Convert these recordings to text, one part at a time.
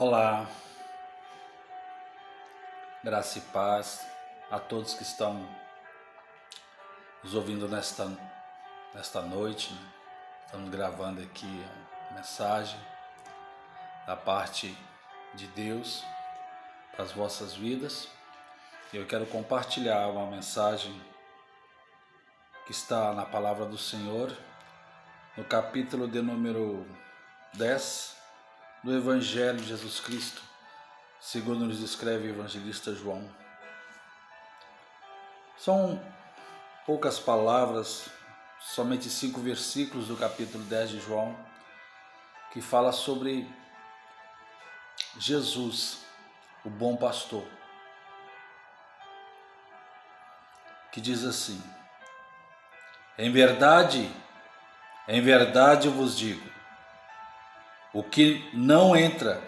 Olá, graça e paz a todos que estão nos ouvindo nesta noite, né? Estamos gravando aqui a mensagem da parte de Deus para as vossas vidas. Eu quero compartilhar uma mensagem que está na palavra do Senhor, no capítulo de número 10 do Evangelho de Jesus Cristo, segundo nos escreve o evangelista João. São poucas palavras, somente 5 versículos do capítulo 10 de João, que fala sobre Jesus, o bom pastor, que diz assim: em verdade eu vos digo, o que não entra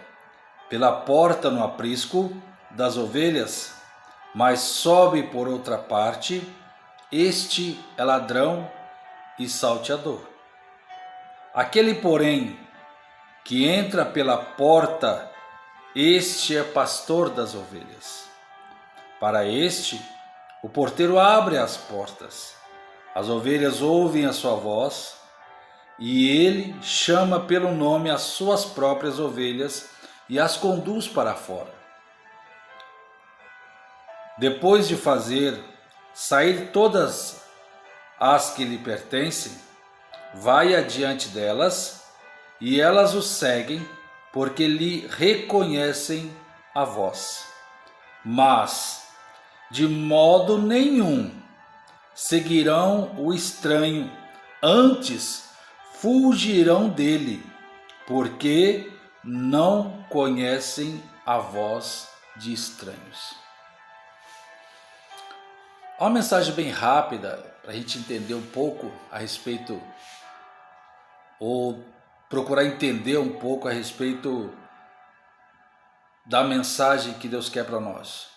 pela porta no aprisco das ovelhas, mas sobe por outra parte, este é ladrão e salteador. Aquele, porém, que entra pela porta, este é pastor das ovelhas. Para este, o porteiro abre as portas, as ovelhas ouvem a sua voz, e ele chama pelo nome as suas próprias ovelhas e as conduz para fora. Depois de fazer sair todas as que lhe pertencem, vai adiante delas, e elas o seguem, porque lhe reconhecem a voz. Mas, de modo nenhum, seguirão o estranho, antes fugirão dele, porque não conhecem a voz de estranhos. Há uma mensagem bem rápida para a gente entender um pouco a respeito, ou procurar entender um pouco a respeito da mensagem que Deus quer para nós.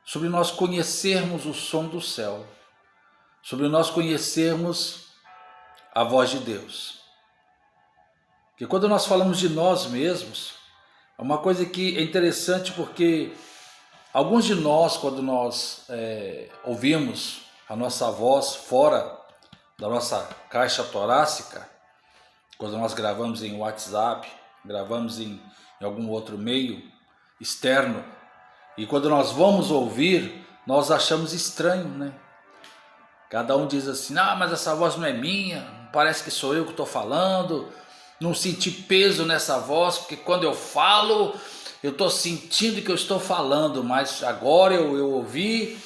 Sobre nós conhecermos o som do céu, sobre nós conhecermos a voz de Deus. Porque quando nós falamos de nós mesmos, é uma coisa que é interessante, porque alguns de nós, quando nós ouvimos a nossa voz fora da nossa caixa torácica, quando nós gravamos em WhatsApp, gravamos em algum outro meio externo, e quando nós vamos ouvir, nós achamos estranho, né? Cada um diz assim: ah, mas essa voz não é minha, parece que sou eu que estou falando, não senti peso nessa voz, porque quando eu falo, eu estou sentindo que eu estou falando, mas agora eu ouvi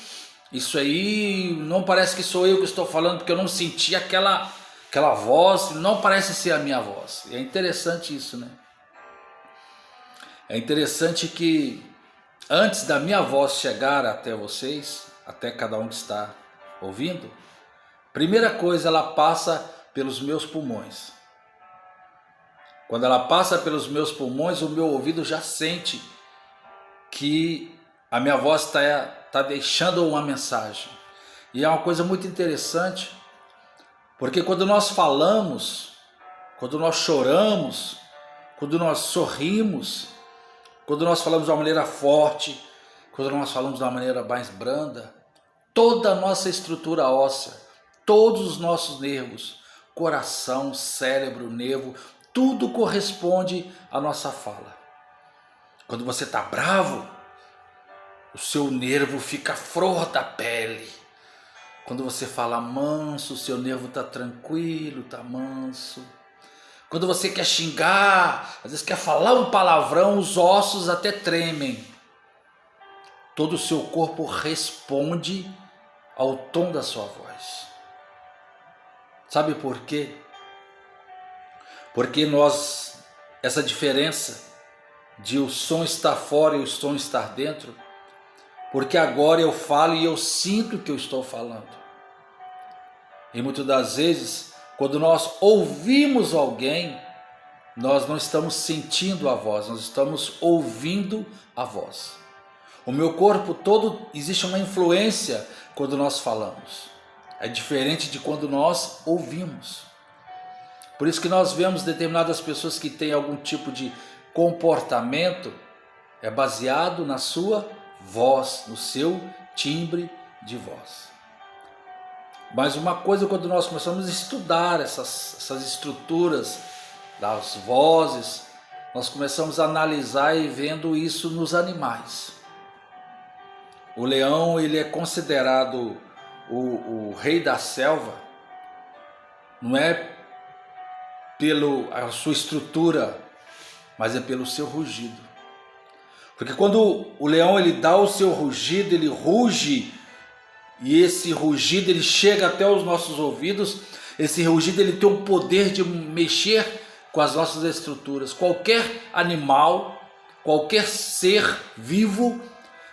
isso aí, não parece que sou eu que estou falando, porque eu não senti aquela voz, não parece ser a minha voz. E é interessante isso, né? É interessante que antes da minha voz chegar até vocês, até cada um que está ouvindo, primeira coisa, ela passa pelos meus pulmões. Quando ela passa pelos meus pulmões, o meu ouvido já sente que a minha voz está deixando uma mensagem. E é uma coisa muito interessante, porque quando nós falamos, quando nós choramos, quando nós sorrimos, quando nós falamos de uma maneira forte, quando nós falamos de uma maneira mais branda, toda a nossa estrutura óssea, todos os nossos nervos, coração, cérebro, nervo, tudo corresponde à nossa fala. Quando você está bravo, o seu nervo fica flor da pele. Quando você fala manso, o seu nervo está tranquilo, está manso. Quando você quer xingar, às vezes quer falar um palavrão, os ossos até tremem. Todo o seu corpo responde ao tom da sua voz. Sabe por quê? Porque essa diferença de o som estar fora e o som estar dentro, porque agora eu falo e eu sinto que eu estou falando. E muitas das vezes, quando nós ouvimos alguém, nós não estamos sentindo a voz, nós estamos ouvindo a voz. O meu corpo todo, existe uma influência quando nós falamos. É diferente de quando nós ouvimos. Por isso que nós vemos determinadas pessoas que têm algum tipo de comportamento é baseado na sua voz, no seu timbre de voz. Mas uma coisa, quando nós começamos a estudar essas estruturas das vozes, nós começamos a analisar e vendo isso nos animais. O leão, ele é considerado o rei da selva, não é pela sua estrutura, mas é pelo seu rugido. Porque quando o leão ele dá o seu rugido, ele ruge, e esse rugido ele chega até os nossos ouvidos. Esse rugido ele tem o poder de mexer com as nossas estruturas. Qualquer animal, qualquer ser vivo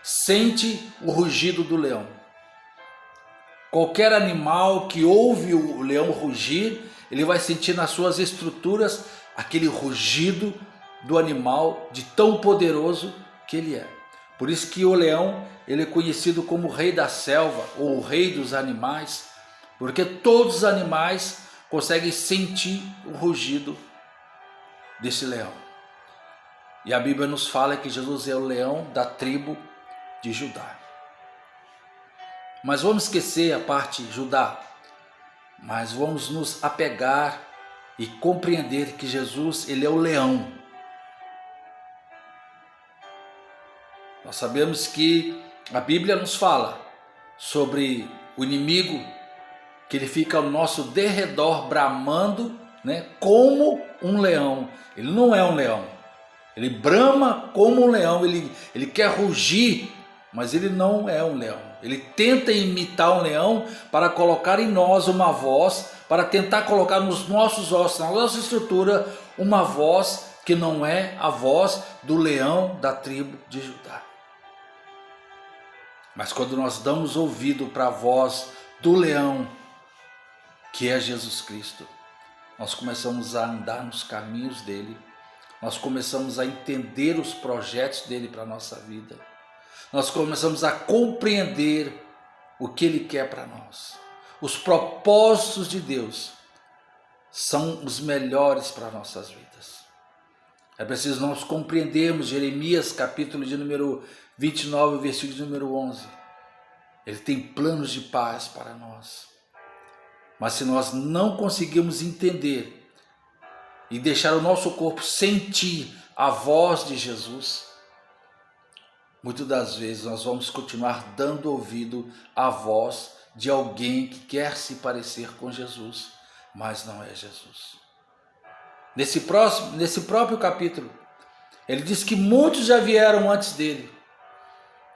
sente o rugido do leão. Qualquer animal que ouve o leão rugir, ele vai sentir nas suas estruturas aquele rugido do animal, de tão poderoso que ele é. Por isso que o leão ele é conhecido como o rei da selva, ou o rei dos animais, porque todos os animais conseguem sentir o rugido desse leão. E a Bíblia nos fala que Jesus é o leão da tribo de Judá. Mas vamos esquecer a parte Judá, mas vamos nos apegar e compreender que Jesus ele é o leão. Nós sabemos que a Bíblia nos fala sobre o inimigo, que ele fica ao nosso derredor bramando, né, como um leão. Ele não é um leão, ele brama como um leão, ele quer rugir, mas ele não é um leão. Ele tenta imitar um leão para colocar em nós uma voz, para tentar colocar nos nossos ossos, na nossa estrutura, uma voz que não é a voz do leão da tribo de Judá. Mas quando nós damos ouvido para a voz do leão, que é Jesus Cristo, nós começamos a andar nos caminhos dele, nós começamos a entender os projetos dele para a nossa vida, nós começamos a compreender o que ele quer para nós. Os propósitos de Deus são os melhores para nossas vidas. É preciso nós compreendermos Jeremias capítulo de número 29, versículo de número 11. Ele tem planos de paz para nós. Mas se nós não conseguirmos entender e deixar o nosso corpo sentir a voz de Jesus, muitas das vezes nós vamos continuar dando ouvido à voz de alguém que quer se parecer com Jesus, mas não é Jesus. Nesse próprio capítulo, ele diz que muitos já vieram antes dele.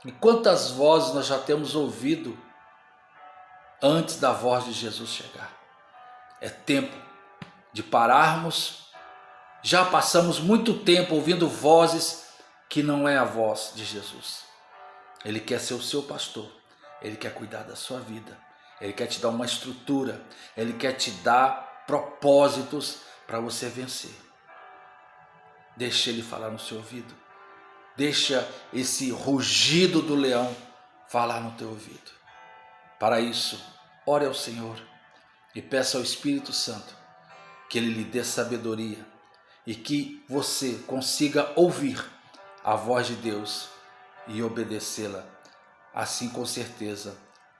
E quantas vozes nós já temos ouvido antes da voz de Jesus chegar? É tempo de pararmos. Já passamos muito tempo ouvindo vozes que não é a voz de Jesus. Ele quer ser o seu pastor, ele quer cuidar da sua vida, ele quer te dar uma estrutura, ele quer te dar propósitos para você vencer. Deixa ele falar no seu ouvido, deixa esse rugido do leão falar no teu ouvido. Para isso, ore ao Senhor e peça ao Espírito Santo que ele lhe dê sabedoria e que você consiga ouvir a voz de Deus e obedecê-la. Assim, com certeza,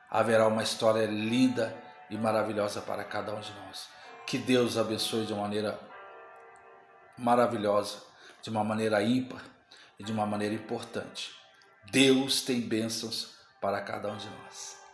haverá uma história linda e maravilhosa para cada um de nós. Que Deus abençoe de uma maneira maravilhosa, de uma maneira ímpar e de uma maneira importante. Deus tem bênçãos para cada um de nós.